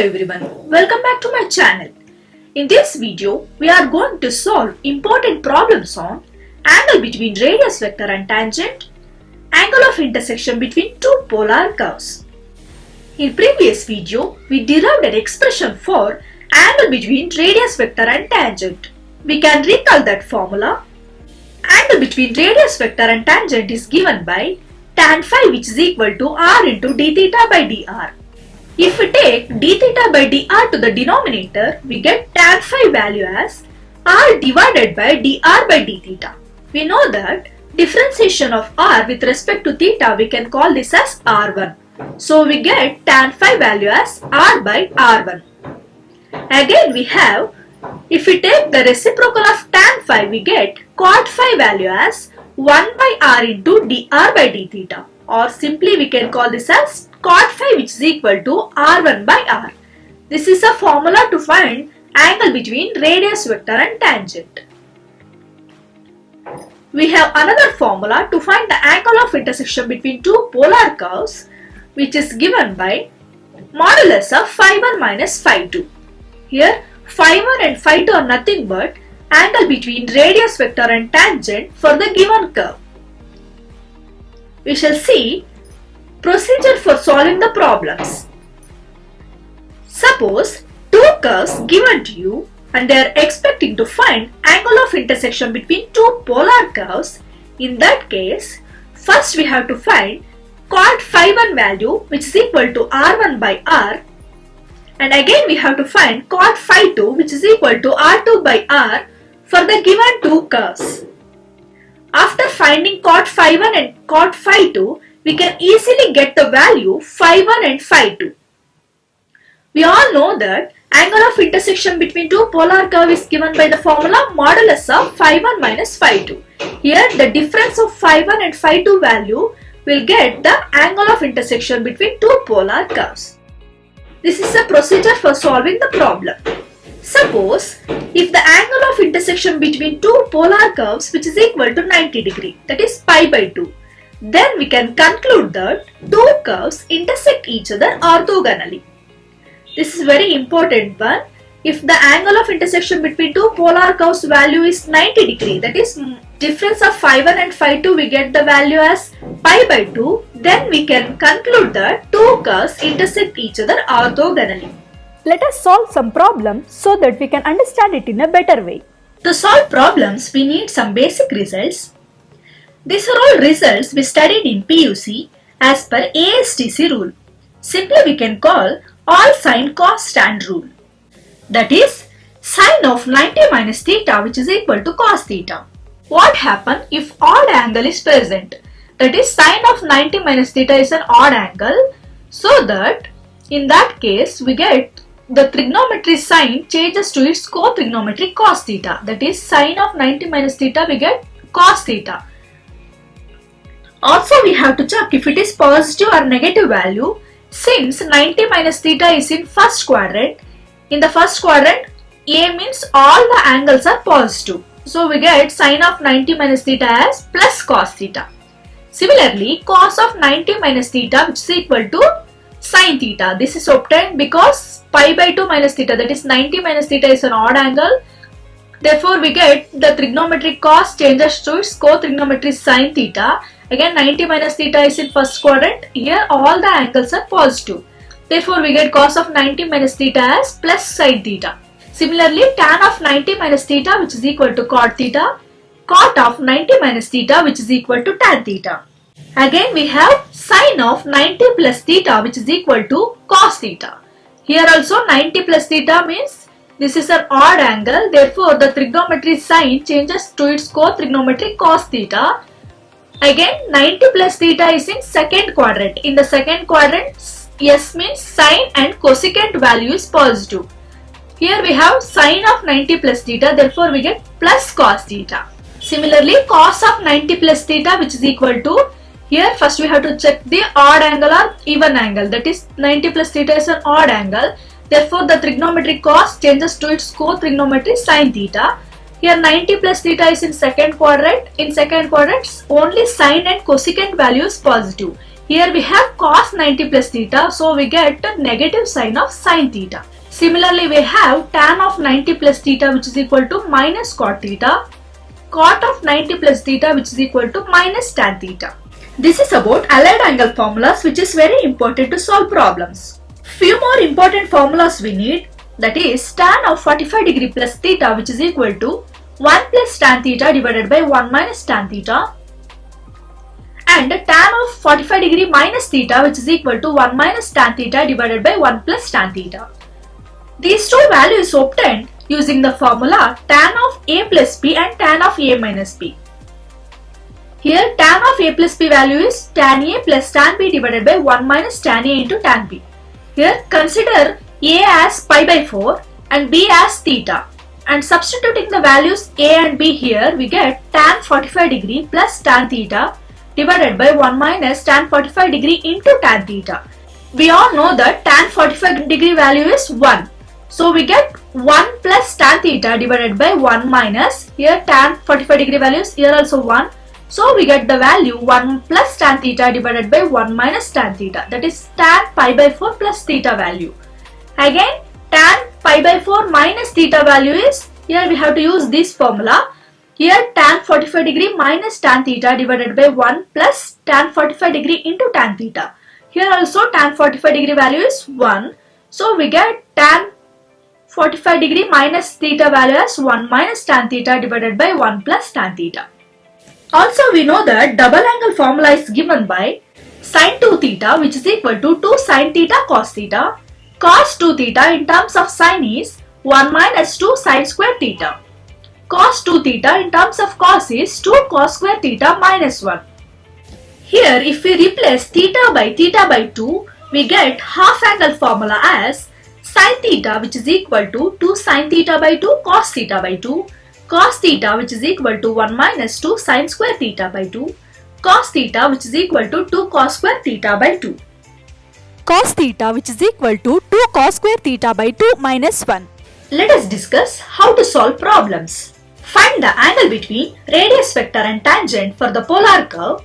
everyone, welcome back to my channel. In this video, we are going to solve important problems on angle between radius vector and tangent, angle of intersection between two polar curves. In previous video, we derived an expression for angle between radius vector and tangent. We can recall that formula. Angle between radius vector and tangent is given by tan phi, which is equal to r into d theta by dr. If we take d theta by dr to the denominator, we get tan phi value as r divided by dr by d theta. We know that differentiation of r with respect to theta, we can call this as r1. So we get tan phi value as r by r1. Again we have, if we take the reciprocal of tan phi, we get cot phi value as 1 by r into dr by d theta, or simply we can call this as cot phi, which is equal to r1 by r. This is a formula to find angle between radius vector and tangent. We have another formula to find the angle of intersection between two polar curves, which is given by modulus of phi1 minus phi2. Here phi1 and phi2 are nothing but angle between radius vector and tangent for the given curve. We shall see procedure for solving the problems. Suppose two curves given to you and they are expecting to find angle of intersection between two polar curves. In that case, first we have to find cot phi1 value, which is equal to r1 by r, and again we have to find cot phi2, which is equal to r2 by r for the given two curves. After finding cot phi1 and cot phi2, we can easily get the value phi1 and phi2. We all know that angle of intersection between two polar curves is given by the formula modulus of phi1 minus phi2. Here the difference of phi1 and phi2 value will get the angle of intersection between two polar curves. This is a procedure for solving the problem. Suppose if the angle of intersection between two polar curves, which is equal to 90 degree, that is pi by 2, then we can conclude that two curves intersect each other orthogonally. This is very important one. If the angle of intersection between two polar curves value is 90 degree, that is difference of phi1 and phi2, we get the value as pi by 2, then we can conclude that two curves intersect each other orthogonally. Let us solve some problems so that we can understand it in a better way. To solve problems, we need some basic results. These are all results we studied in PUC as per ASTC rule. Simply we can call all sine cos tan rule. That is sine of 90 minus theta, which is equal to cos theta. What happens if odd angle is present? That is sine of 90 minus theta is an odd angle, so that in that case we get the trigonometry sine changes to its co-trigonometry cos theta. That is sine of 90 minus theta, we get cos theta. Also we have to check if it is positive or negative value. Since 90 minus theta is in first quadrant, in the first quadrant A means all the angles are positive. So we get sine of 90 minus theta as plus cos theta. Similarly, cos of 90 minus theta, which is equal to sin theta. This is obtained because pi by 2 minus theta, that is 90 minus theta, is an odd angle. Therefore we get the trigonometric cos changes to its co-trigonometry sin theta. Again 90 minus theta is in first quadrant. Here all the angles are positive. Therefore we get cos of 90 minus theta as plus sin theta. Similarly, tan of 90 minus theta, which is equal to cot theta. Cot of 90 minus theta, which is equal to tan theta. Again we have sine of 90 plus theta, which is equal to cos theta. Here also 90 plus theta means this is an odd angle. Therefore the trigonometry sine changes to its co-trigonometry cos theta. Again 90 plus theta is in second quadrant. In the second quadrant, S means sine and cosecant value is positive. Here we have sine of 90 plus theta, therefore we get plus cos theta. Similarly, cos of 90 plus theta, which is equal to, here first we have to check the odd angle or even angle. That is 90 plus theta is an odd angle. Therefore the trigonometric cos changes to its co-trigonometry sin theta. Here 90 plus theta is in second quadrant. In second quadrant only sine and cosecant value is positive. Here we have cos 90 plus theta, so we get a negative sign of sin theta. Similarly, we have tan of 90 plus theta which is equal to minus cot theta, cot of 90 plus theta which is equal to minus tan theta. This is about allied angle formulas which is very important to solve problems. Few more important formulas we need, that is tan of 45 degree plus theta which is equal to 1 plus tan theta divided by 1 minus tan theta, and tan of 45 degree minus theta which is equal to 1 minus tan theta divided by 1 plus tan theta. These two values obtained using the formula tan of a plus b and tan of a minus b. Here tan of a plus b value is tan a plus tan b divided by 1 minus tan a into tan b. Here consider a as pi by 4 and b as theta, and substituting the values a and b here we get tan 45 degree plus tan theta divided by 1 minus tan 45 degree into tan theta. We all know that tan 45 degree value is 1. So we get 1 plus tan theta divided by 1 minus, here tan 45 degree values, here also 1. So we get the value 1 plus tan theta divided by 1 minus tan theta, that is tan pi by 4 plus theta value. Again tan pi by 4 minus theta value is, here we have to use this formula. Here tan 45 degree minus tan theta divided by 1 plus tan 45 degree into tan theta. Here also tan 45 degree value is 1. So we get tan 45 degree minus theta value as 1 minus tan theta divided by 1 plus tan theta. Also we know that double angle formula is given by sin 2 theta which is equal to 2 sin theta cos theta. Cos 2 theta in terms of sin is 1 minus 2 sin square theta. Cos 2 theta in terms of cos is 2 cos square theta minus 1. Here if we replace theta by 2, we get half angle formula as sin theta which is equal to 2 sin theta by 2 cos theta by 2, cos theta which is equal to 1 minus 2 sin square theta by 2, cos theta which is equal to 2 cos square theta by 2. Cos theta which is equal to 2 cos square theta by 2 minus 1. Let us discuss how to solve problems. Find the angle between radius vector and tangent for the polar curve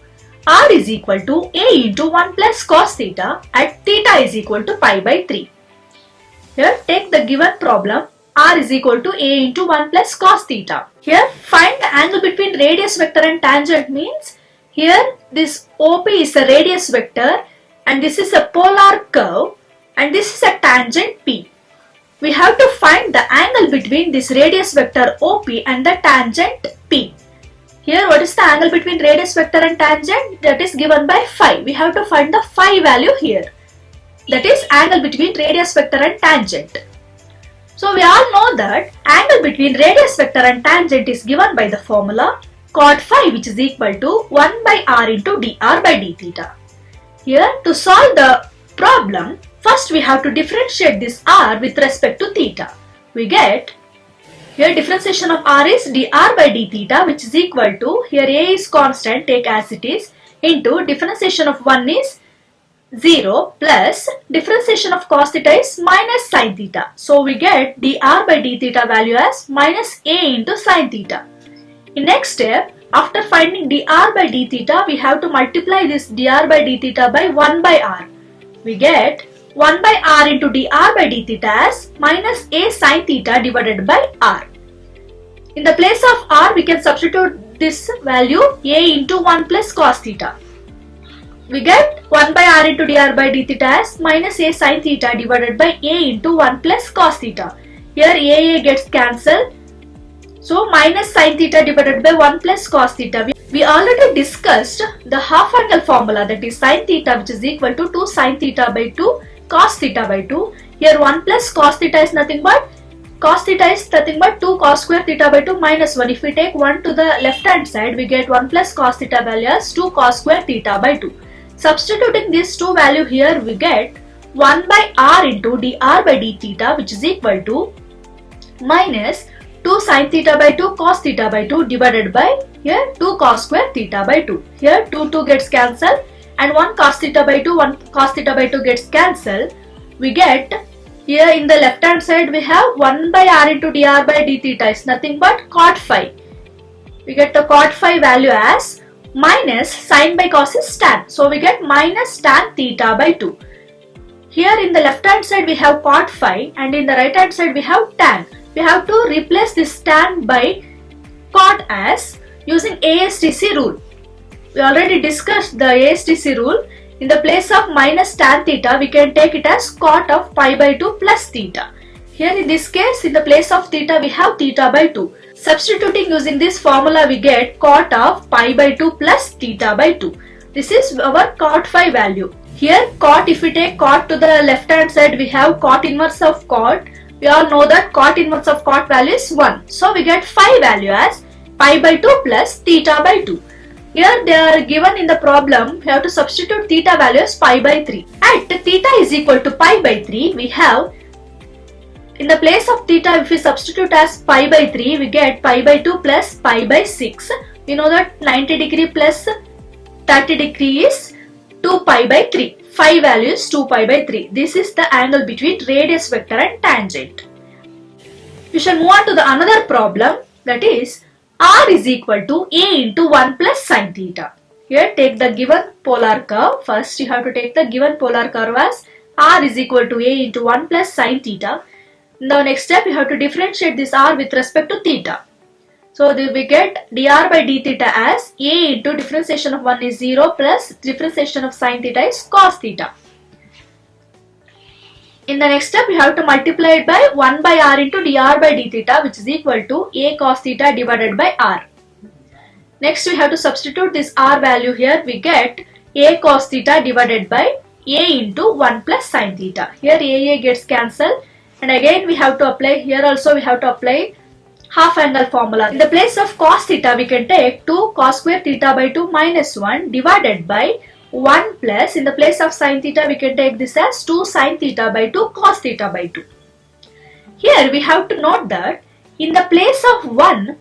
r is equal to a into 1 plus cos theta at theta is equal to pi by 3. Here take the given problem r is equal to a into 1 plus cos theta. Here find the angle between radius vector and tangent means here this OP is a radius vector and this is a polar curve and this is a tangent P. We have to find the angle between this radius vector OP and the tangent P. Here what is the angle between radius vector and tangent? That is given by phi. We have to find the phi value here. That is angle between radius vector and tangent. So we all know that angle between radius vector and tangent is given by the formula cot phi which is equal to 1 by r into dr by d theta. Here to solve the problem, first we have to differentiate this r with respect to theta. We get, here differentiation of r is dr by d theta which is equal to, here a is constant, take as it is, into differentiation of 1 is 0 plus differentiation of cos theta is minus sin theta. So we get dr by d theta value as minus a into sin theta. In next step, after finding dr by d theta, we have to multiply this dr by d theta by 1 by r. We get 1 by r into dr by d theta as minus a sin theta divided by r. In the place of r, we can substitute this value a into 1 plus cos theta. We get 1 by r into dr by d theta as minus a sin theta divided by a into 1 plus cos theta. Here a gets cancelled. So minus sin theta divided by 1 plus cos theta. We already discussed the half angle formula, that is sin theta which is equal to 2 sin theta by 2 cos theta by 2. Here 1 plus cos theta is nothing but 2 cos square theta by 2 minus 1. If we take 1 to the left hand side, we get 1 plus cos theta value as 2 cos square theta by 2. Substituting these two value here, we get 1 by r into dr by d theta which is equal to minus 2 sin theta by 2 cos theta by 2 divided by here 2 cos square theta by 2. Here 2 gets cancelled and 1 cos theta by 2, 1 cos theta by 2 gets cancelled. We get, here in the left hand side we have 1 by r into dr by d theta is nothing but cot phi. We get the cot phi value as minus sin by cos is tan. So we get minus tan theta by 2. Here in the left hand side we have cot phi and in the right hand side we have tan. We have to replace this tan by cot as using ASTC rule. We already discussed the ASTC rule. In the place of minus tan theta, we can take it as cot of pi by 2 plus theta. Here in this case, in the place of theta, we have theta by 2. Substituting using this formula, we get cot of pi by 2 plus theta by 2. This is our cot phi value. Here cot, if we take cot to the left hand side, we have cot inverse of cot. We all know that cot inverse of cot value is 1. So we get phi value as pi by 2 plus theta by 2. Here they are given in the problem, we have to substitute theta value as pi by 3. At theta is equal to pi by 3, we have, in the place of theta, if we substitute as pi by 3, we get pi by 2 plus pi by 6. We know that 90 degree plus 30 degree is 2 pi by 3. Phi value is 2 pi by 3. This is the angle between radius vector and tangent. We shall move on to the another problem, that is r is equal to a into 1 plus sin theta. Here take the given polar curve. First you have to take the given polar curve as r is equal to a into 1 plus sin theta. In the next step you have to differentiate this r with respect to theta. So we get dr by d theta as a into differentiation of 1 is 0 plus differentiation of sin theta is cos theta. In the next step, you have to multiply it by 1 by r into dr by d theta, which is equal to a cos theta divided by r. Next, we have to substitute this r value here. We get a cos theta divided by a into 1 plus sin theta. Here a gets cancelled, and again we have to apply, here also we have to apply half angle formula. In the place of cos theta, we can take 2 cos square theta by 2 minus 1 divided by 1 plus, in the place of sin theta, we can take this as 2 sin theta by 2 cos theta by 2. Here we have to note that in the place of 1,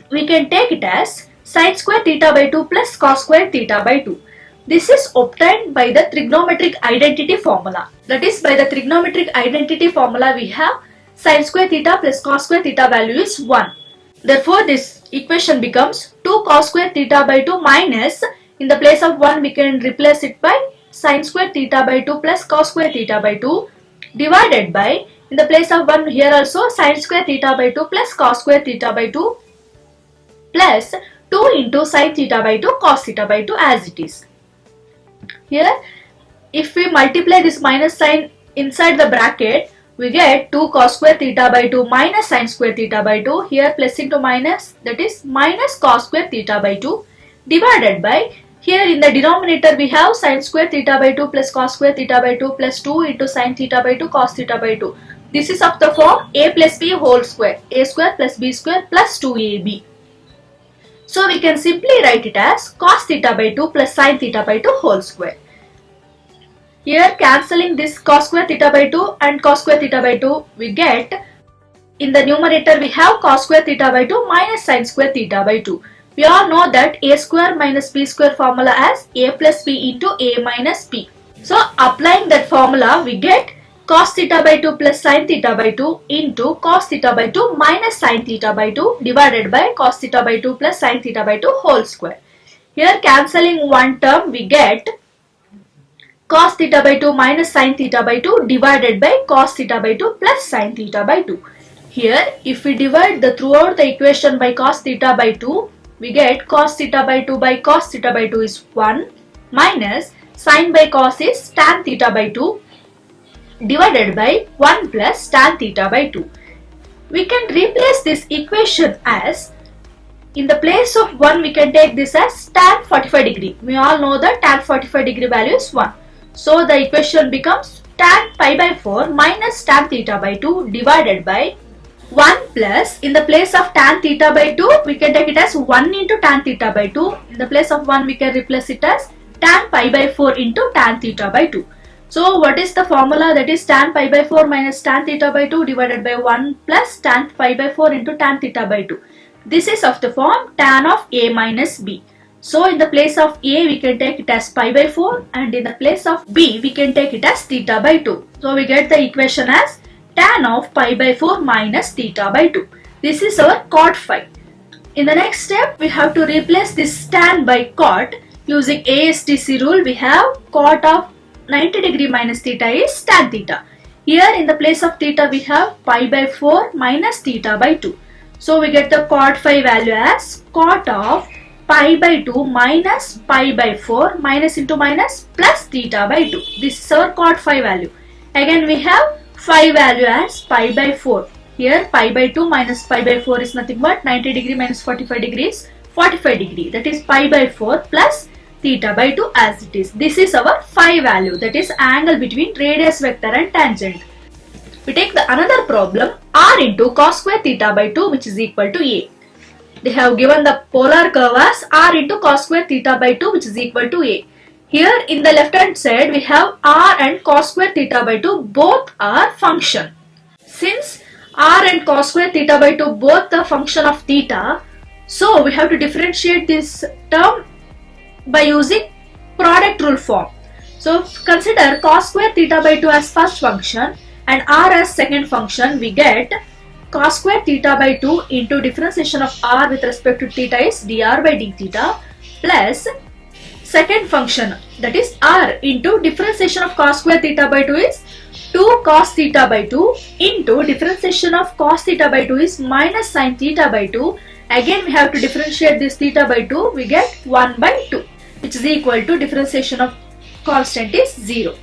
we can take it as sin square theta by 2 plus cos square theta by 2. This is obtained by the trigonometric identity formula. That is, by the trigonometric identity formula, we have sin square theta plus cos square theta value is 1. Therefore, this equation becomes 2 cos square theta by 2 minus, in the place of 1 we can replace it by sin square theta by 2 plus cos square theta by 2 divided by, in the place of 1 here also sin square theta by 2 plus cos square theta by 2 plus 2 into sin theta by 2 cos theta by 2 as it is. Here if we multiply this minus sign inside the bracket, we get 2 cos square theta by 2 minus sin square theta by 2. Here plus into minus, that is minus cos square theta by 2 divided by, here in the denominator we have sin square theta by 2 plus cos square theta by 2 plus 2 into sin theta by 2 cos theta by 2. This is of the form a plus b whole square, a square plus b square plus 2ab. So we can simply write it as cos theta by 2 plus sin theta by 2 whole square. Here cancelling this cos square theta by 2 and cos square theta by 2, we get, in the numerator we have cos square theta by 2 minus sin square theta by 2. We all know that a square minus b square formula as a plus b into a minus b. So applying that formula, we get cos theta by 2 plus sin theta by 2 into cos theta by 2 minus sin theta by 2 divided by cos theta by 2 plus sin theta by 2 whole square. Here cancelling one term, we get cos theta by 2 minus sin theta by 2 divided by cos theta by 2 plus sin theta by 2. Here if we divide the throughout the equation by cos theta by 2, we get cos theta by 2 by cos theta by 2 is 1 minus sin by cos is tan theta by 2 divided by 1 plus tan theta by 2. We can replace this equation as, in the place of 1 we can take this as tan 45 degree. We all know that tan 45 degree value is 1. So the equation becomes tan pi by 4 minus tan theta by 2 divided by 1 plus, in the place of tan theta by 2, we can take it as 1 into tan theta by 2. In the place of 1, we can replace it as tan pi by 4 into tan theta by 2. So what is the formula? That is tan pi by 4 minus tan theta by 2 divided by 1 plus tan pi by 4 into tan theta by 2. This is of the form tan of a minus b. So in the place of a, we can take it as pi by 4, and in the place of b, we can take it as theta by 2. So we get the equation as tan of pi by 4 minus theta by 2. This is our cot phi. In the next step, we have to replace this tan by cot. Using ASTC rule, we have cot of 90 degree minus theta is tan theta. Here in the place of theta, we have pi by 4 minus theta by 2. So we get the cot phi value as cot of pi by 2 minus pi by 4 minus into minus plus theta by 2. This is our cot phi value. Again we have phi value as pi by 4. Here pi by 2 minus pi by 4 is nothing but 90 degree minus 45 degrees 45 degree, that is pi by 4 plus theta by 2 as it is. This is our phi value, that is angle between radius vector and tangent. We take the another problem, r into cos square theta by 2 which is equal to a. They have given the polar curve as r into cos square theta by 2 which is equal to a. Here in the left hand side we have r and cos square theta by 2 both are function. Since r and cos square theta by 2 both the function of theta, so we have to differentiate this term by using product rule form. So consider cos square theta by 2 as first function and r as second function. We get cos square theta by 2 into differentiation of r with respect to theta is dr by d theta plus second function, that is r into differentiation of cos square theta by 2 is 2 cos theta by 2 into differentiation of cos theta by 2 is minus sin theta by 2. Again we have to differentiate this theta by 2, we get 1 by 2 which is equal to differentiation of constant is 0.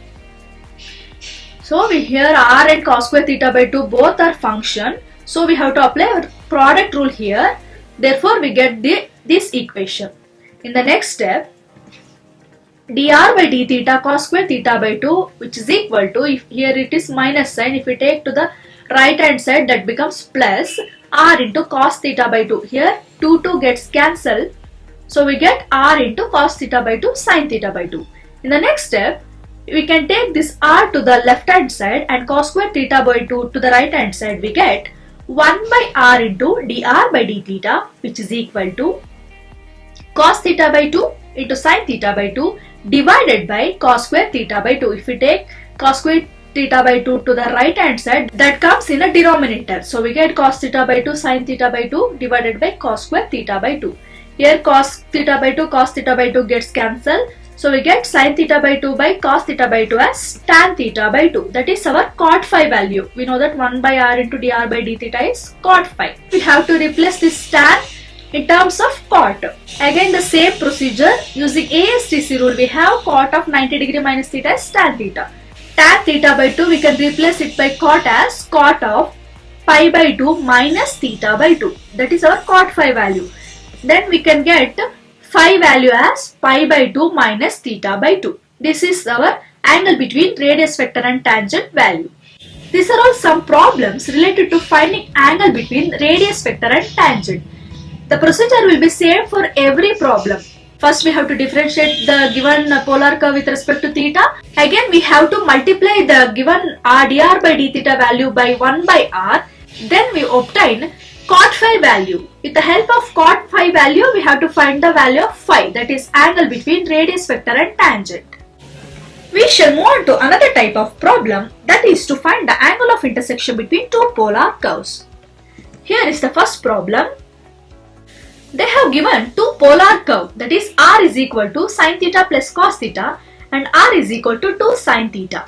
So we here r and cos square theta by 2 both are function. So we have to apply our product rule here. Therefore we get this equation. In the next step, dr by d theta cos square theta by 2 which is equal to, if here it is minus sign, if we take to the right hand side that becomes plus r into cos theta by 2. Here 2 gets cancelled. So we get r into cos theta by 2 sin theta by 2. In the next step, we can take this r to the left hand side and cos square theta by 2 to the right hand side. We get 1 by r into dr by d theta which is equal to cos theta by 2 into sin theta by 2 divided by cos square theta by 2. If we take cos square theta by 2 to the right hand side, that comes in a denominator. So we get cos theta by 2 sin theta by 2 divided by cos square theta by 2. Here cos theta by 2 gets cancelled. So we get sin theta by 2 by cos theta by 2 as tan theta by 2. That is our cot phi value. We know that 1 by r into dr by d theta is cot phi. We have to replace this tan in terms of cot. Again the same procedure, using ASTC rule we have cot of 90 degree minus theta as tan theta. Tan theta by 2 we can replace it by cot as cot of pi by 2 minus theta by 2. That is our cot phi value. Then we can get phi value as pi by 2 minus theta by 2. This is our angle between radius vector and tangent value. These are all some problems related to finding angle between radius vector and tangent. The procedure will be same for every problem. First we have to differentiate the given polar curve with respect to theta. Again we have to multiply the given r dr by d theta value by 1 by r. Then we obtain cot phi value. With the help of cot phi value we have to find the value of phi, that is angle between radius vector and tangent. We shall move on to another type of problem, that is to find the angle of intersection between two polar curves. Here is the first problem. They have given two polar curve, that is r is equal to sin theta plus cos theta and r is equal to 2 sin theta.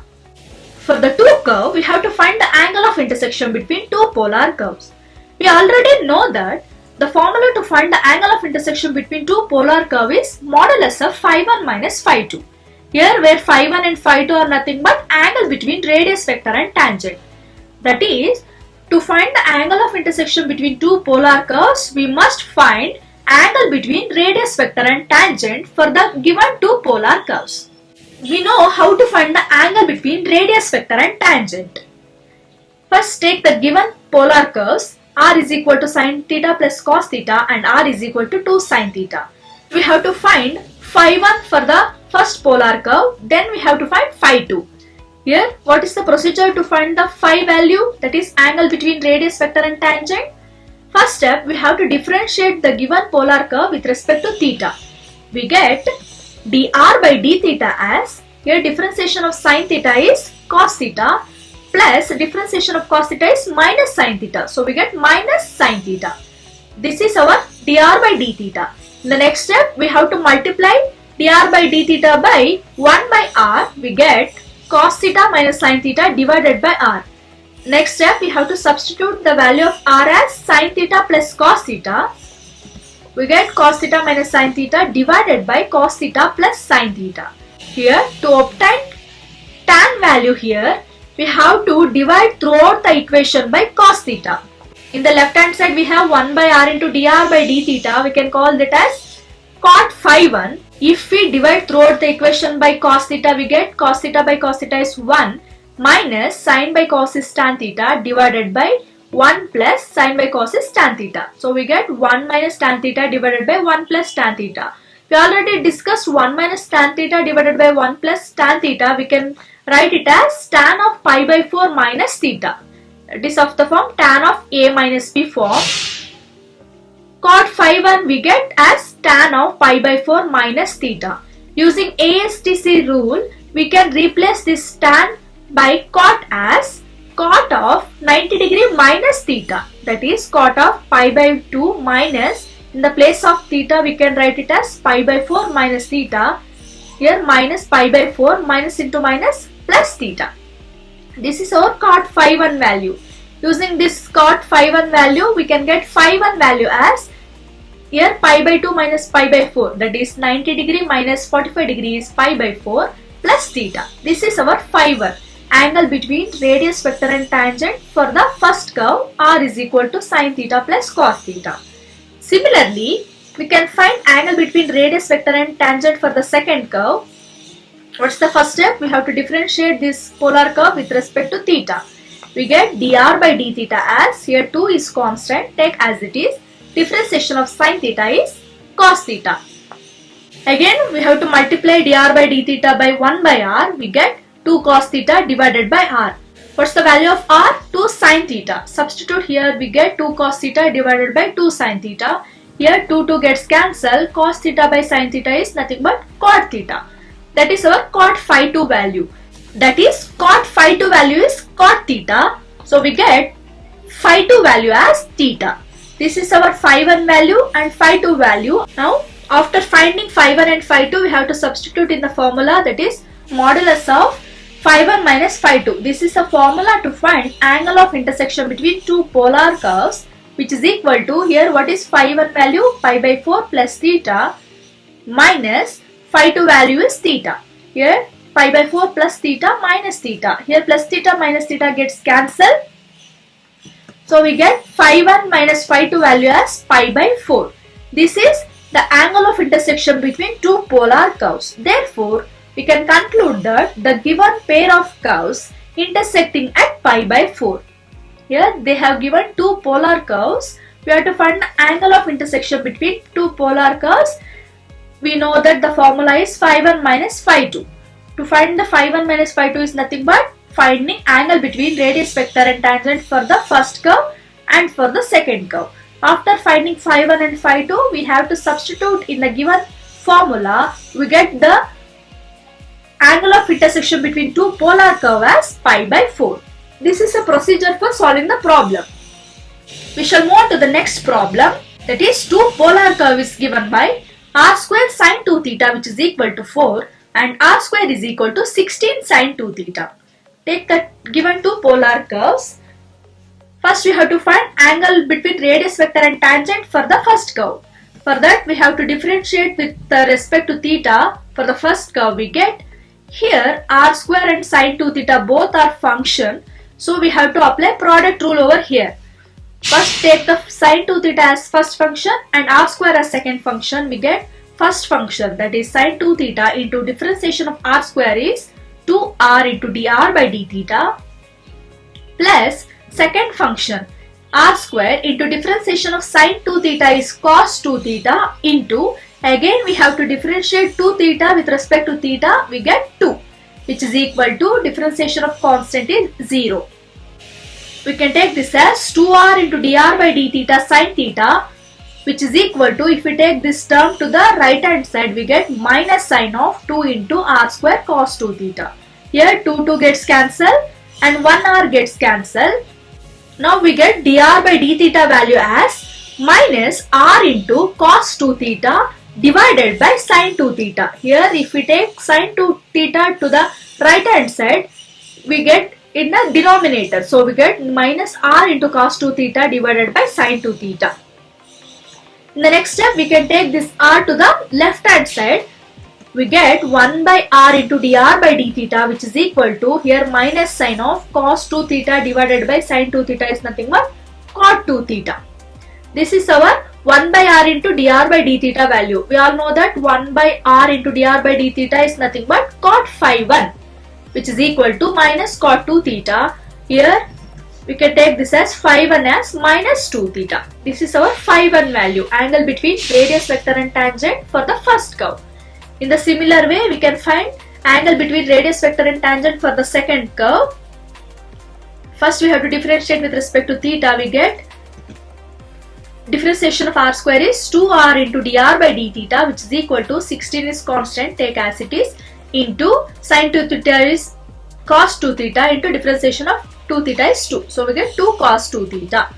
For the two curve, we have to find the angle of intersection between two polar curves. We already know that the formula to find the angle of intersection between two polar curve is modulus of phi1 minus phi2. Here where phi1 and phi2 are nothing but angle between radius vector and tangent. That is, to find the angle of intersection between two polar curves, we must find angle between radius vector and tangent for the given two polar curves. We know how to find the angle between radius vector and tangent. First take the given polar curves, r is equal to sin theta plus cos theta and r is equal to 2 sin theta. We have to find phi1 for the first polar curve, then we have to find phi2. Here, what is the procedure to find the phi value, that is angle between radius vector and tangent? First step, we have to differentiate the given polar curve with respect to theta. We get dr by d theta as, here differentiation of sin theta is cos theta plus differentiation of cos theta is minus sin theta. So we get minus sin theta. This is our dr by d theta. In the next step, we have to multiply dr by d theta by 1 by r. We get cos theta minus sin theta divided by r. Next step, we have to substitute the value of r as sin theta plus cos theta. We get cos theta minus sin theta divided by cos theta plus sin theta. Here, to obtain tan value here, we have to divide throughout the equation by cos theta. In the left hand side, we have 1 by r into dr by d theta. We can call that as cot phi 1. If we divide throughout the equation by cos theta, we get cos theta by cos theta is 1 minus sin by cos is tan theta divided by 1 plus sin by cos is tan theta. So we get 1 minus tan theta divided by 1 plus tan theta. We already discussed 1 minus tan theta divided by 1 plus tan theta. We can write it as tan of pi by 4 minus theta. It is of the form tan of a minus b form. Cot phi 1 we get as tan of pi by 4 minus theta. Using ASTC rule, we can replace this tan by cot as cot of 90 degree minus theta. That is cot of pi by 2 minus, in the place of theta we can write it as pi by 4 minus theta. Here minus pi by 4 minus into minus plus theta. This is our cot phi 1 value. Using this cot phi 1 value, we can get phi 1 value as here pi by 2 minus pi by 4, that is 90 degree minus 45 degrees pi by 4 plus theta. This is our phi 1, angle between radius vector and tangent for the first curve r is equal to sin theta plus cos theta. Similarly, we can find angle between radius vector and tangent for the second curve. What's the first step? We have to differentiate this polar curve with respect to theta. We get dr by d theta as, here 2 is constant, take as it is. Differentiation of sin theta is cos theta. Again, we have to multiply dr by d theta by 1 by r. We get 2 cos theta divided by r. What's the value of r? 2 sin theta. Substitute here, we get 2 cos theta divided by 2 sin theta. Here 2 gets cancelled. Cos theta by sin theta is nothing but cot theta. That is our cot phi 2 value. That is cot phi 2 value is cot theta. So we get phi 2 value as theta. This is our phi 1 value and phi 2 value. Now after finding phi 1 and phi 2, we have to substitute in the formula, that is modulus of phi 1 minus phi 2. This is a formula to find angle of intersection between two polar curves, which is equal to, here what is phi 1 value? Pi by 4 plus theta minus phi 2 value is theta. Here pi by 4 plus theta minus theta. Here plus theta minus theta gets cancelled. So we get phi 1 minus phi 2 value as pi by 4. This is the angle of intersection between two polar curves. Therefore, we can conclude that the given pair of curves intersecting at pi by 4. Here they have given two polar curves. We have to find the angle of intersection between two polar curves. We know that the formula is phi 1 minus phi 2. To find the phi 1 minus phi 2 is nothing but finding angle between radius vector and tangent for the first curve and for the second curve. After finding phi 1 and phi 2, we have to substitute in the given formula. We get the angle of intersection between two polar curve as pi by 4. This is a procedure for solving the problem. We shall move on to the next problem, that is two polar curve is given by r square sin 2 theta which is equal to 4 and r square is equal to 16 sin 2 theta. Take the given two polar curves. First we have to find angle between radius vector and tangent for the first curve. For that we have to differentiate with respect to theta. For the first curve we get, here r square and sin 2 theta both are function. So we have to apply product rule over here. First take the sin 2 theta as first function and r square as second function. We get first function, that is sin 2 theta into differentiation of r square is 2r into dr by d theta plus second function r square into differentiation of sin 2 theta is cos 2 theta into, again we have to differentiate 2 theta with respect to theta, we get 2 which is equal to differentiation of constant is 0. We can take this as 2r into dr by d theta sin theta which is equal to, if we take this term to the right hand side, we get minus sin of 2 into r square cos 2 theta. Here 2 gets cancelled and 1r gets cancelled. Now we get dr by d theta value as minus r into cos 2 theta divided by sin 2 theta. Here if we take sin 2 theta to the right hand side, we get in the denominator. So we get minus r into cos 2 theta divided by sin 2 theta. In the next step, we can take this r to the left hand side. We get 1 by r into dr by d theta, which is equal to, here minus sin of cos 2 theta divided by sin 2 theta is nothing but cot 2 theta. This is our 1 by r into dr by d theta value. We all know that 1 by r into dr by d theta is nothing but cot phi 1, which is equal to minus cot 2 theta. Here we can take this as phi 1 as minus 2 theta. This is our phi 1 value, angle between radius vector and tangent for the first curve. In the similar way, we can find angle between radius vector and tangent for the second curve. First we have to differentiate with respect to theta. We get differentiation of r square is 2r into dr by d theta, which is equal to 16 is constant, take as it is, into sin 2 theta is cos 2 theta into differentiation of 2 theta is 2. So we get 2 cos 2 theta.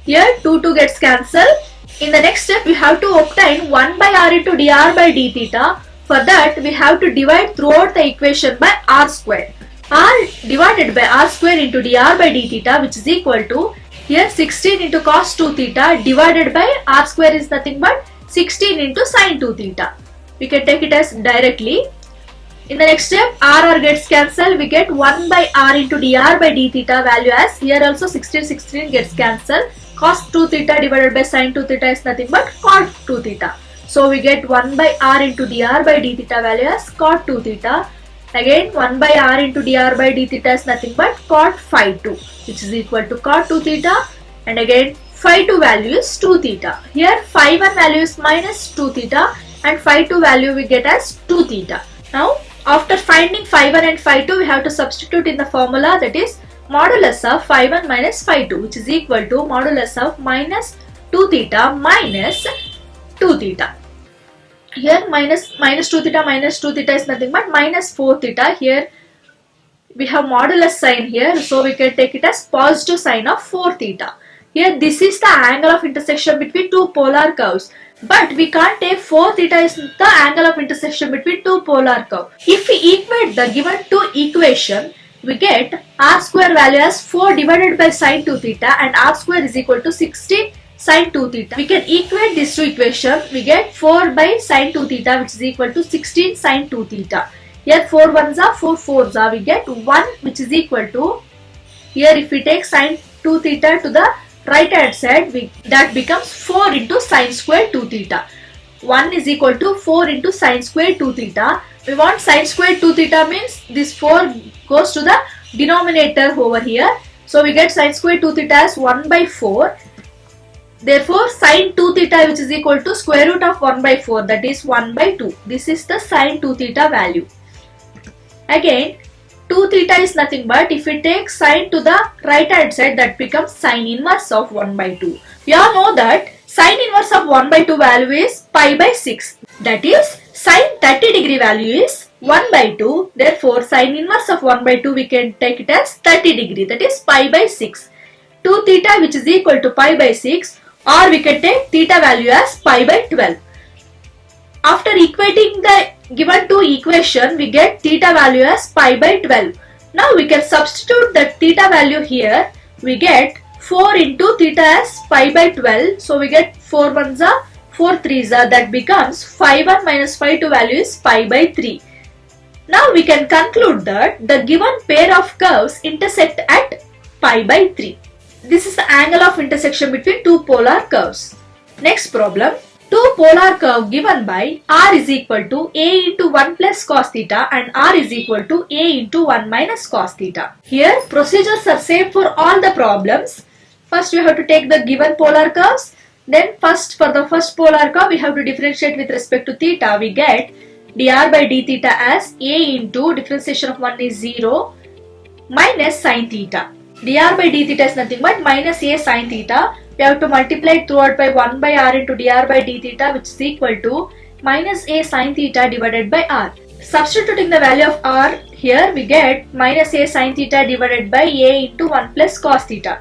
Here 2 gets cancelled. In the next step, we have to obtain 1 by r into dr by d theta. For that, we have to divide throughout the equation by r square. R divided by r square into dr by d theta, which is equal to, here 16 into cos 2 theta divided by r square is nothing but 16 into sin 2 theta. We can take it as directly. In the next step, r gets cancelled. We get 1 by r into dr by d theta value as, here also 16 gets cancelled. Cos 2 theta divided by sin 2 theta is nothing but cot 2 theta. So we get 1 by r into dr by d theta value as cot 2 theta. Again 1 by r into dr by d theta is nothing but cot phi 2, which is equal to cot 2 theta, and again phi 2 value is 2 theta. Here phi 1 value is minus 2 theta and phi 2 value we get as 2 theta. Now after finding phi 1 and phi 2, we have to substitute in the formula, that is modulus of phi 1 minus phi 2, which is equal to modulus of minus 2 theta minus 2 theta. Here minus 2 theta is nothing but minus 4 theta. Here we have modulus sign here, so we can take it as positive sign of 4 theta. Here this is the angle of intersection between two polar curves, but we can't take 4 theta is the angle of intersection between two polar curves. If we equate the given two equation, we get r square value as 4 divided by sin 2 theta and r square is equal to 16 sin 2 theta. We can equate these two equations. We get 4 by sin 2 theta, which is equal to 16 sin 2 theta. Here 4 ones are 4 fours are. We get 1, which is equal to, here if we take sin 2 theta to the right hand side, that becomes 4 into sin square 2 theta. 1 is equal to 4 into sin square 2 theta. We want sin square 2 theta means this 4 goes to the denominator over here. So we get sin square 2 theta as 1 by 4. Therefore, sin 2 theta, which is equal to square root of 1 by 4, that is 1 by 2. This is the sin 2 theta value. Again, 2 theta is nothing but, if we take sin to the right hand side, that becomes sin inverse of 1 by 2. We all know that sin inverse of 1 by 2 value is pi by 6. That is, sin 30 degree value is 1 by 2. Therefore, sin inverse of 1 by 2 we can take it as 30 degree, that is pi by 6. 2 theta, which is equal to pi by 6, or we can take theta value as pi by 12. After equating the given two equation, we get theta value as pi by 12. Now we can substitute the theta value here. We get 4 into theta as pi by 12. So we get 4 ones are 4 threes are. That becomes phi 1 minus phi 2 value is pi by 3. Now we can conclude that the given pair of curves intersect at pi by 3. This is the angle of intersection between two polar curves. Next problem. Two polar curve given by r is equal to a into 1 plus cos theta and r is equal to a into 1 minus cos theta. Here procedures are same for all the problems. First we have to take the given polar curves. Then first for the first polar curve we have to differentiate with respect to theta. We get dr by d theta as a into differentiation of 1 is 0 minus sin theta. Dr by d theta is nothing but minus a sin theta. We have to multiply it throughout by 1 by r into dr by d theta, which is equal to minus a sin theta divided by r. Substituting the value of r here, we get minus a sin theta divided by a into 1 plus cos theta.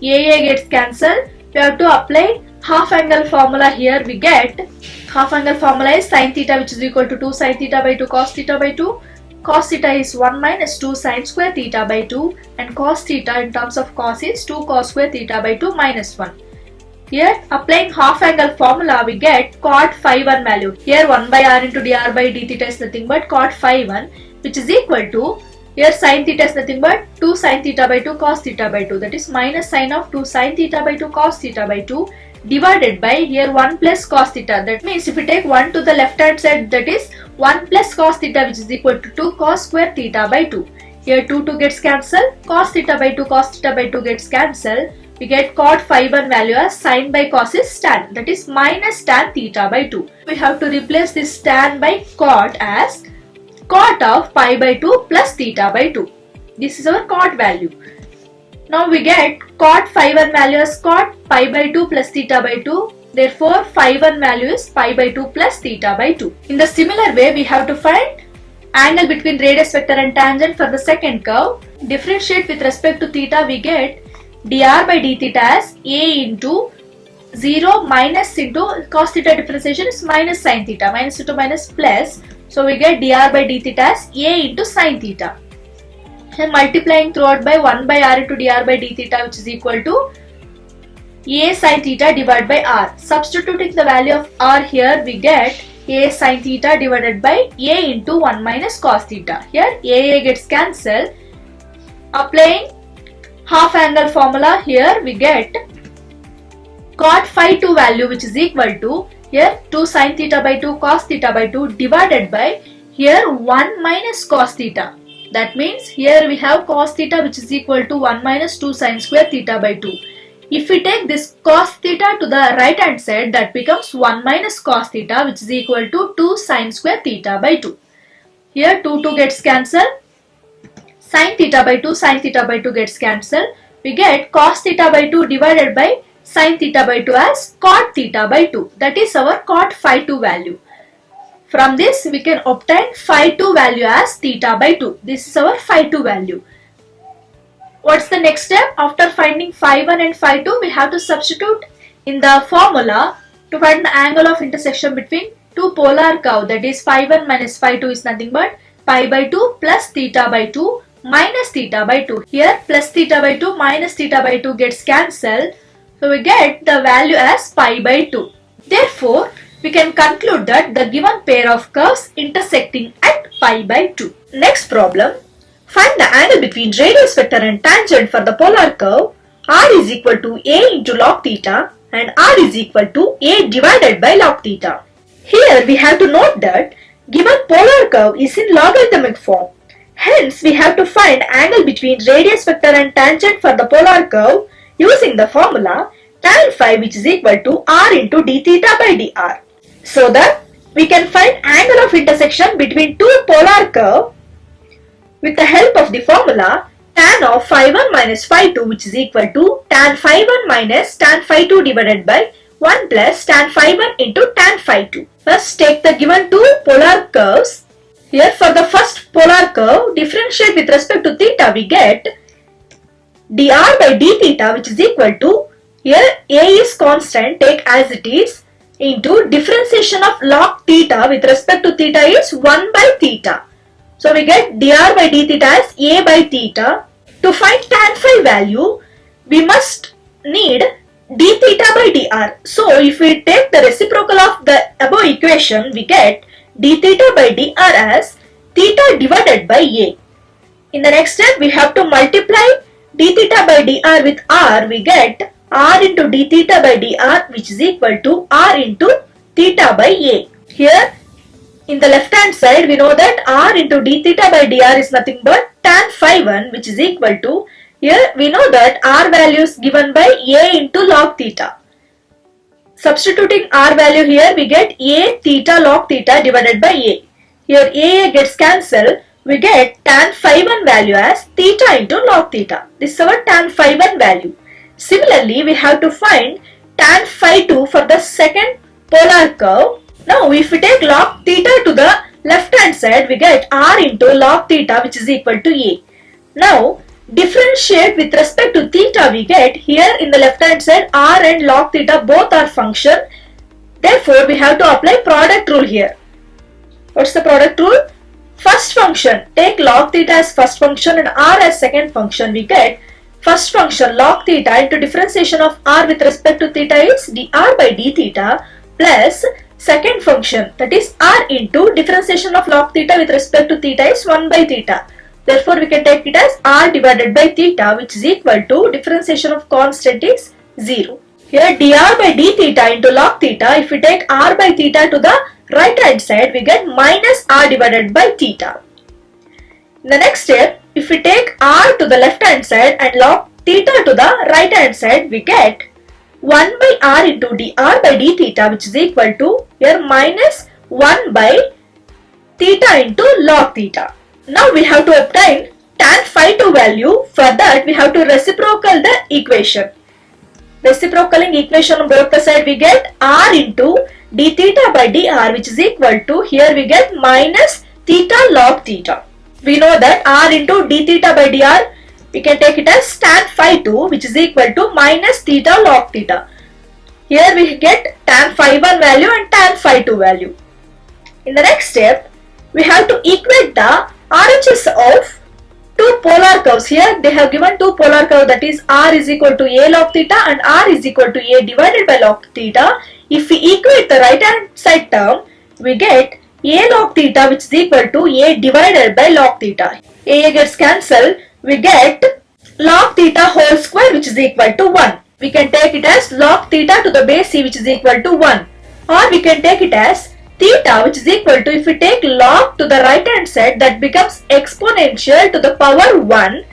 A gets cancelled. We have to apply half angle formula here we get, half angle formula is sin theta which is equal to 2 sin theta by 2 cos theta by 2. Cos theta is 1 minus 2 sin square theta by 2 and cos theta in terms of cos is 2 cos square theta by 2 minus 1. Here applying half angle formula we get cot phi 1 value. Here 1 by r into dr by d theta is nothing but cot phi 1 which is equal to, here sin theta is nothing but 2 sin theta by 2 cos theta by 2, that is minus sin of 2 sin theta by 2 cos theta by 2 divided by here 1 plus cos theta. That means if we take 1 to the left hand side, that is 1 plus cos theta which is equal to 2 cos square theta by 2. Here 2 gets cancelled, cos theta by 2 cos theta by 2 gets cancelled. We get cot phi 1 value as sin by cos is tan, that is minus tan theta by 2. We have to replace this tan by cot as cot of pi by 2 plus theta by 2. This is our cot value. Now we get cot phi 1 value as cot pi by 2 plus theta by 2. Therefore phi 1 value is pi by 2 plus theta by 2. In the similar way we have to find angle between radius vector and tangent for the second curve. Differentiate with respect to theta we get dr by d theta as a into 0 minus into cos theta differentiation is minus sin theta, minus into minus plus. So we get dr by d theta as a into sin theta. And multiplying throughout by 1 by r into dr by d theta which is equal to a sin theta divided by r. Substituting the value of r here we get a sin theta divided by a into 1 minus cos theta. Here a gets cancelled. Applying half angle formula here we get cot phi 2 value which is equal to here 2 sin theta by 2 cos theta by 2 divided by here 1 minus cos theta. That means here we have cos theta which is equal to 1 minus 2 sin square theta by 2. If we take this cos theta to the right hand side, that becomes 1 minus cos theta which is equal to 2 sin square theta by 2. Here 2 gets cancelled. Sin theta by 2 sin theta by 2 gets cancelled. We get cos theta by 2 divided by sin theta by 2 as cot theta by 2. That is our cot phi 2 value. From this we can obtain phi 2 value as theta by 2. This is our phi 2 value. What's the next step? After finding phi 1 and phi 2, we have to substitute in the formula to find the angle of intersection between two polar curve, that is phi 1 minus phi 2 is nothing but pi by 2 plus theta by 2 minus theta by 2. Here plus theta by 2 minus theta by 2 gets cancelled. So we get the value as pi by 2. Therefore, we can conclude that the given pair of curves intersecting at pi by 2. Next problem. Find the angle between radius vector and tangent for the polar curve r is equal to a into log theta and r is equal to a divided by log theta. Here we have to note that given polar curve is in logarithmic form. Hence we have to find angle between radius vector and tangent for the polar curve using the formula tan phi which is equal to r into d theta by dr. So that we can find angle of intersection between two polar curve with the help of the formula tan of phi 1 minus phi 2 which is equal to tan phi 1 minus tan phi 2 divided by 1 plus tan phi 1 into tan phi 2. First take the given two polar curves. Here for the first polar curve, differentiate with respect to theta we get dr by d theta which is equal to, here a is constant, take as it is, into differentiation of log theta with respect to theta is 1 by theta. So we get dr by d theta as a by theta. To find tan phi value, we must need d theta by dr. So if we take the reciprocal of the above equation, we get d theta by dr as theta divided by a. In the next step, we have to multiply d theta by dr with r. We get r into d theta by dr which is equal to r into theta by a. Here in the left hand side, we know that r into d theta by dr is nothing but tan phi 1 which is equal to, here we know that r value is given by a into log theta. Substituting r value here, we get a theta log theta divided by a. Here a gets cancelled. We get tan phi 1 value as theta into log theta. This is our tan phi 1 value. Similarly, we have to find tan phi 2 for the second polar curve. Now, if we take log theta to the left hand side, we get r into log theta which is equal to a. Now, differentiate with respect to theta, we get here in the left hand side r and log theta both are function. Therefore, we have to apply product rule here. What's the product rule? First function, take log theta as first function and r as second function. We get first function log theta into differentiation of r with respect to theta is dr by d theta plus second function, that is r into differentiation of log theta with respect to theta is 1 by theta. Therefore, we can take it as r divided by theta, which is equal to differentiation of constant is 0. Here dr by d theta into log theta, if we take r by theta to the right hand side, we get minus r divided by theta. In the next step, if we take r to the left hand side and log theta to the right hand side, we get 1 by r into dr by d theta, which is equal to here minus 1 by theta into log theta. Now we have to obtain tan phi 2 value. For that, we have to reciprocal the equation. Reciprocaling equation on both the side, we get r into d theta by dr, which is equal to, here we get minus theta log theta. We know that r into d theta by dr, we can take it as tan phi 2, which is equal to minus theta log theta. Here we get tan phi 1 value and tan phi 2 value. In the next step, we have to equate the RHS of two polar curves. Here they have given two polar curves, that is r is equal to a log theta and r is equal to a divided by log theta. If we equate the right hand side term, we get a log theta, which is equal to a divided by log theta. A gets cancelled, we get log theta whole square, which is equal to 1. We can take it as log theta to the base c, which is equal to 1. Or we can take it as theta, which is equal to, if we take log to the right hand side, that becomes exponential to the power 1.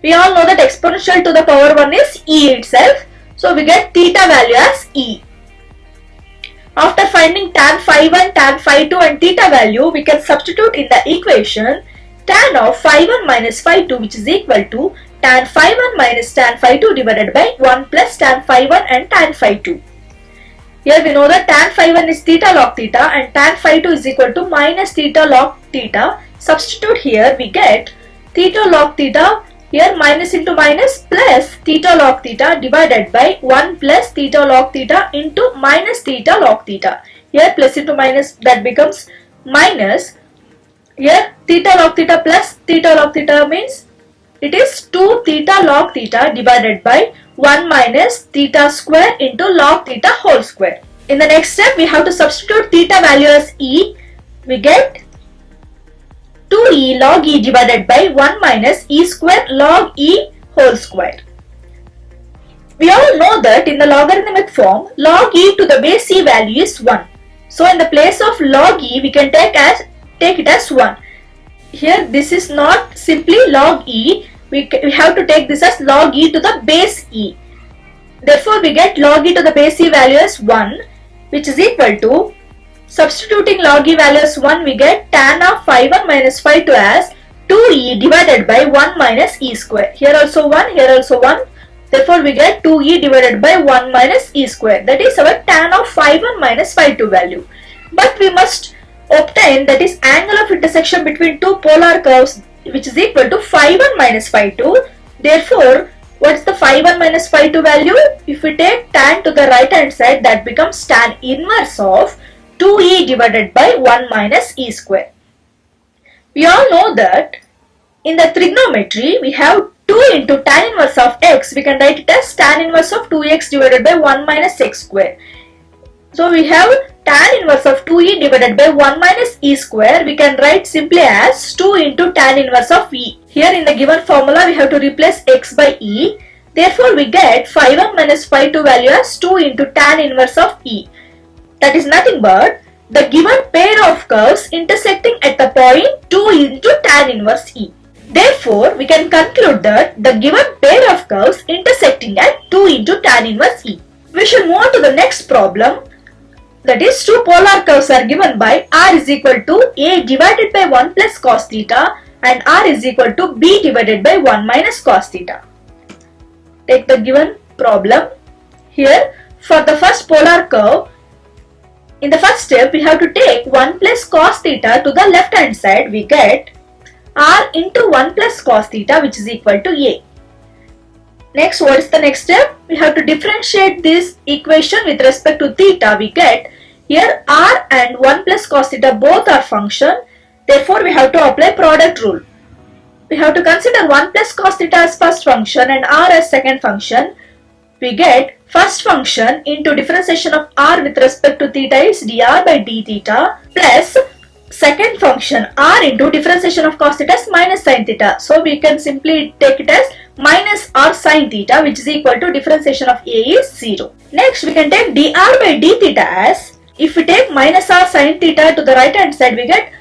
We all know that exponential to the power 1 is e itself. So we get theta value as e. After finding tan phi 1, tan phi 2 and theta value, we can substitute in the equation tan of phi 1 minus phi 2, which is equal to tan phi 1 minus tan phi 2 divided by 1 plus tan phi 1 and tan phi 2. Here we know that tan phi 1 is theta log theta and tan phi 2 is equal to minus theta log theta. Substitute here, we get theta log theta, here minus into minus plus theta log theta divided by 1 plus theta log theta into minus theta log theta. Here plus into minus, that becomes minus. Here theta log theta plus theta log theta means it is 2 theta log theta divided by 1 minus theta square into log theta whole square. In the next step, we have to substitute theta value as e. We get 2e log e divided by 1 minus e square log e whole square. We all know that in the logarithmic form, log e to the base c value is 1. So in the place of log e, we can take it as 1. Here this is not simply log e, we have to take this as log e to the base e. Therefore, we get log e to the base e value as 1, which is equal to, substituting log e value as 1, we get tan of phi 1 minus phi 2 as 2e divided by 1 minus e square. Here also 1, here also 1. Therefore, we get 2e divided by 1 minus e square. That is our tan of phi 1 minus phi 2 value. But we must obtain, that is angle of intersection between two polar curves, which is equal to phi 1 minus phi 2. Therefore, what is the phi 1 minus phi 2 value? If we take tan to the right hand side, that becomes tan inverse of 2e divided by 1 minus e square. We all know that in the trigonometry, we have 2 into tan inverse of x. We can write it as tan inverse of 2x divided by 1 minus x square. So we have tan inverse of 2e divided by 1 minus e square. We can write simply as 2 into tan inverse of e. Here in the given formula, we have to replace x by e. Therefore, we get phi 1 minus phi 2 value as 2 into tan inverse of e. That is nothing but the given pair of curves intersecting at the point 2 into tan inverse e. Therefore, we can conclude that the given pair of curves intersecting at 2 into tan inverse e. We should move on to the next problem. That is, two polar curves are given by r is equal to a divided by 1 plus cos theta and r is equal to b divided by 1 minus cos theta. Take the given problem. Here, for the first polar curve, in the first step, we have to take 1 plus cos theta to the left hand side. We get r into 1 plus cos theta, which is equal to a. Next, what is the next step? We have to differentiate this equation with respect to theta. We get here r and 1 plus cos theta both are function. Therefore, we have to apply product rule. We have to consider 1 plus cos theta as first function and r as second function. We get first function into differentiation of r with respect to theta is dr by d theta plus second function r into differentiation of cos theta is minus sin theta. So we can simply take it as minus r sin theta, which is equal to differentiation of a is 0. Next, we can take dr by d theta as, if we take minus r sin theta to the right hand side, we get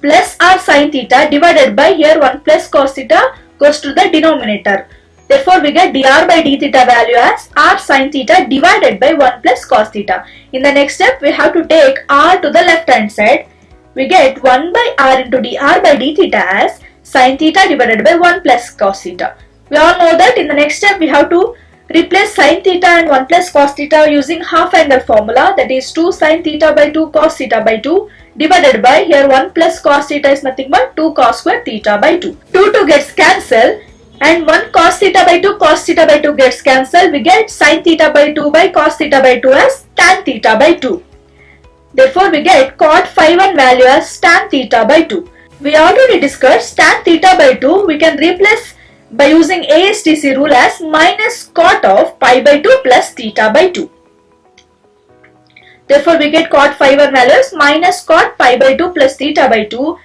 plus r sin theta divided by here 1 plus cos theta goes to the denominator. Therefore, we get dr by d theta value as r sin theta divided by 1 plus cos theta. In the next step, we have to take r to the left hand side. We get 1 by r into dr by d theta as sin theta divided by 1 plus cos theta. We all know that in the next step, we have to replace sin theta and 1 plus cos theta using half angle formula, that is 2 sin theta by 2 cos theta by 2 divided by here 1 plus cos theta is nothing but 2 cos square theta by 2. 2 gets cancelled and 1 cos theta by 2 cos theta by 2 gets cancelled. We get sin theta by 2 by cos theta by 2 as tan theta by 2. Therefore, we get cot phi 1 value as tan theta by 2. We already discussed tan theta by 2. We can replace by using ASTC rule as minus cot of pi by 2 plus theta by 2. Therefore, we get cot phi 1 value as minus cot pi by 2 plus theta by 2.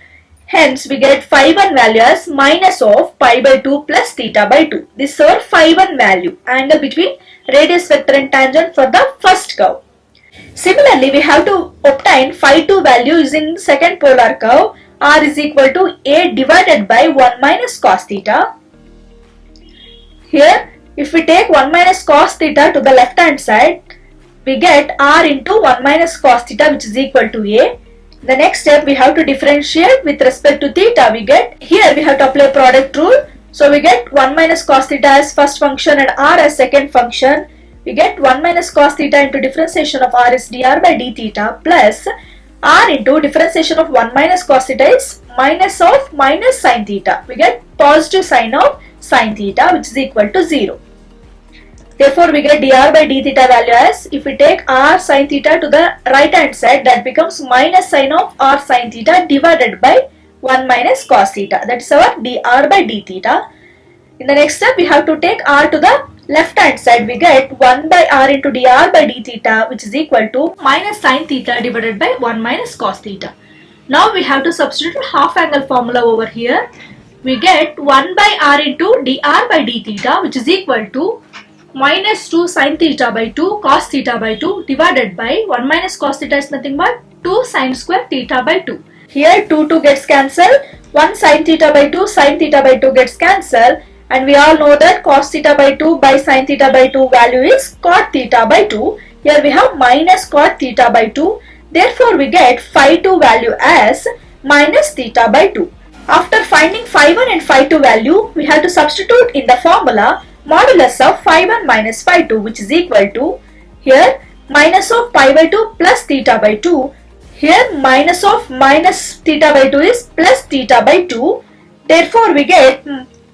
Hence, we get phi 1 value as minus of pi by 2 plus theta by 2. This is our phi 1 value, angle between radius vector and tangent for the first curve. Similarly, we have to obtain phi 2 value using second polar curve. R is equal to a divided by 1 minus cos theta. Here, if we take 1 minus cos theta to the left hand side, we get r into 1 minus cos theta, which is equal to a. The next step, we have to differentiate with respect to theta. We get, here we have to apply product rule. So we get 1 minus cos theta as first function and r as second function. We get 1 minus cos theta into differentiation of r is dr by d theta plus r into differentiation of 1 minus cos theta is minus of minus sin theta. We get positive sign of sin theta, which is equal to 0. Therefore, we get dr by d theta value as, if we take r sin theta to the right hand side, that becomes minus sin of r sin theta divided by 1 minus cos theta. That is our dr by d theta. In the next step, we have to take r to the left hand side. We get 1 by r into dr by d theta, which is equal to minus sin theta divided by 1 minus cos theta. Now we have to substitute half angle formula over here. We get 1 by r into dr by d theta, which is equal to minus 2 sin theta by 2 cos theta by 2 divided by 1 minus cos theta is nothing but 2 sin square theta by 2. Here 2 gets cancelled, 1 sin theta by 2 sin theta by 2 gets cancelled, and we all know that cos theta by 2 by sin theta by 2 value is cot theta by 2. Here we have minus cot theta by 2. Therefore, we get phi 2 value as minus theta by 2. After finding phi 1 and phi 2 value, we have to substitute in the formula modulus of phi 1 minus phi 2, which is equal to, here minus of pi by 2 plus theta by 2. Here minus of minus theta by 2 is plus theta by 2. Therefore, we get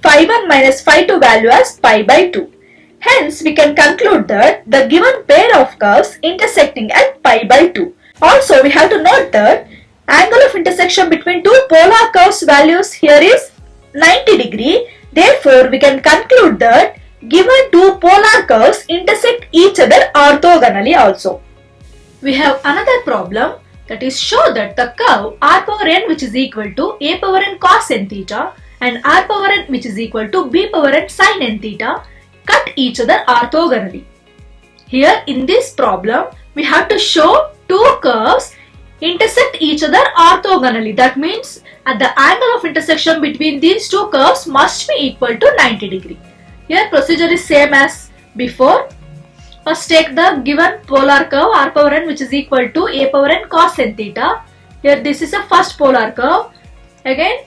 phi 1 minus phi 2 value as pi by 2. Hence, we can conclude that the given pair of curves intersecting at pi by 2. Also, we have to note that angle of intersection between two polar curves values here is 90 degree. Therefore, we can conclude that given two polar curves intersect each other orthogonally also. We have another problem, that is, show that the curve r power n, which is equal to a power n cos n theta, and r power n, which is equal to b power n sin n theta, cut each other orthogonally. Here in this problem, we have to show two curves intersect each other orthogonally. That means at the angle of intersection between these two curves must be equal to 90 degree. Here procedure is same as before. First take the given polar curve r power n, which is equal to a power n cos n theta. Here this is a first polar curve. Again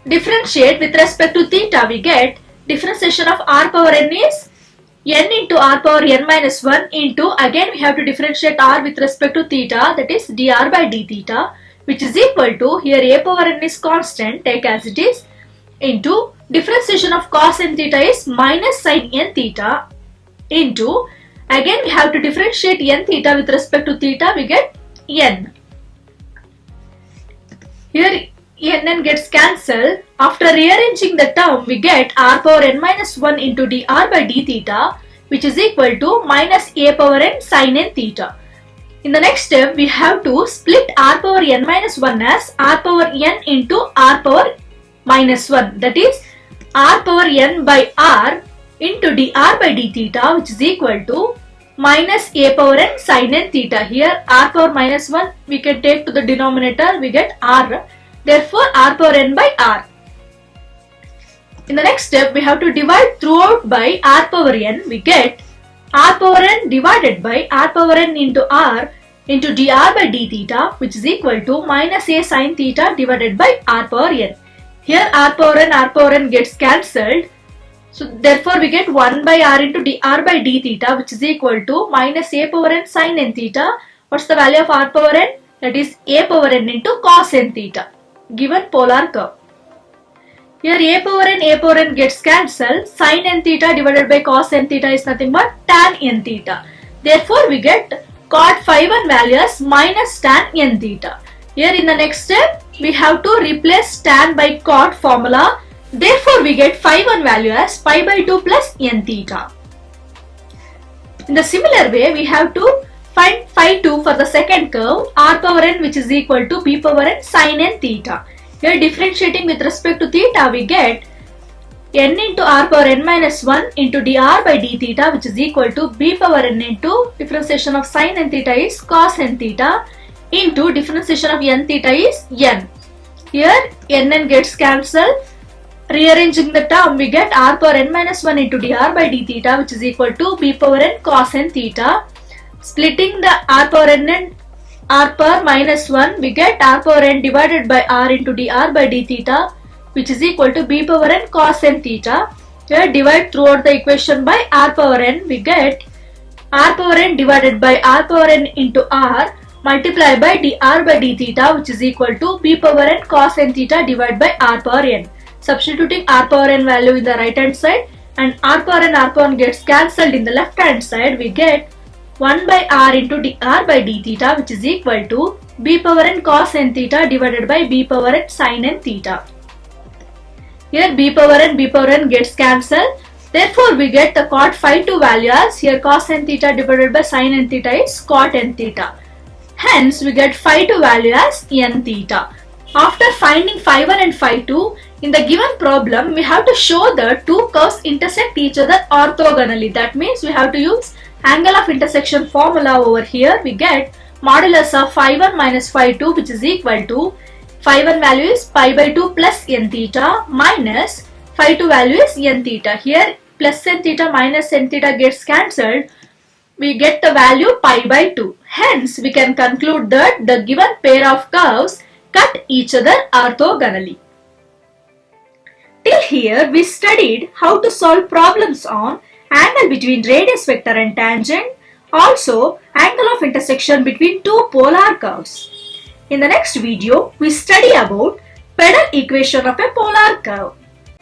differentiate with respect to theta. We get differentiation of r power n is n into r power n minus 1 into, again we have to differentiate r with respect to theta, that is dr by d theta. which is equal to, here a power n is constant, take as it is, into differentiation of cos n theta is minus sin n theta into, again we have to differentiate n theta with respect to theta, we get n. Here n gets cancelled. After rearranging the term, we get r power n minus 1 into dr by d theta, which is equal to minus a power n sin n theta. In the next step, we have to split r power n minus 1 as r power n into r power minus 1. That is r power n by r into dr by d theta, which is equal to minus a power n sin n theta. Here r power minus 1 we can take to the denominator, we get r. Therefore r power n by r. In the next step, we have to divide throughout by r power n. We get r power n divided by r power n into r into dr by d theta, which is equal to minus a sin theta divided by r power n. Here r power n gets cancelled. So therefore we get 1 by r into dr by d theta, which is equal to minus a power n sin n theta. What's the value of r power n? That is a power n into cos n theta, given polar curve. Here a power n gets cancelled. Sin n theta divided by cos n theta is nothing but tan n theta. Therefore we get cot phi 1 value as minus tan n theta. Here in the next step, we have to replace tan by cot formula. Therefore we get phi 1 value as pi by 2 plus n theta. In the similar way, we have to find phi 2 for the second curve, r power n, which is equal to b power n sin n theta. Here differentiating with respect to theta, we get n into r power n minus 1 into dr by d theta, which is equal to b power n into differentiation of sin n theta is cos n theta into differentiation of n theta is n. Here n gets cancelled. Rearranging the term, we get r power n minus 1 into dr by d theta, which is equal to b power n cos n theta. Splitting the r power n and r power minus 1, we get r power n divided by r into dr by d theta, which is equal to b power n cos n theta. Here divide throughout the equation by r power n, we get r power n divided by r power n into r multiply by dr by d theta, which is equal to b power n cos n theta divided by r power n. Substituting r power n value in the right hand side and r power n gets cancelled in the left hand side, we get 1 by r into dr by d theta, which is equal to b power n cos n theta divided by b power n sin n theta. Here b power n gets cancelled. Therefore we get the cot phi 2 value as, here cos n theta divided by sin n theta is cot n theta. Hence we get phi 2 value as n theta. After finding phi 1 and phi 2, in the given problem, we have to show the two curves intersect each other orthogonally. That means we have to use angle of intersection formula over here. We get modulus of phi 1 minus phi 2, which is equal to phi 1 value is pi by 2 plus n theta minus phi 2 value is n theta. Here plus n theta minus n theta gets cancelled. We get the value pi by 2. Hence we can conclude that the given pair of curves cut each other orthogonally. Till here we studied how to solve problems on angle between radius vector and tangent, also angle of intersection between two polar curves. In the next video, we study about pedal equation of a polar curve.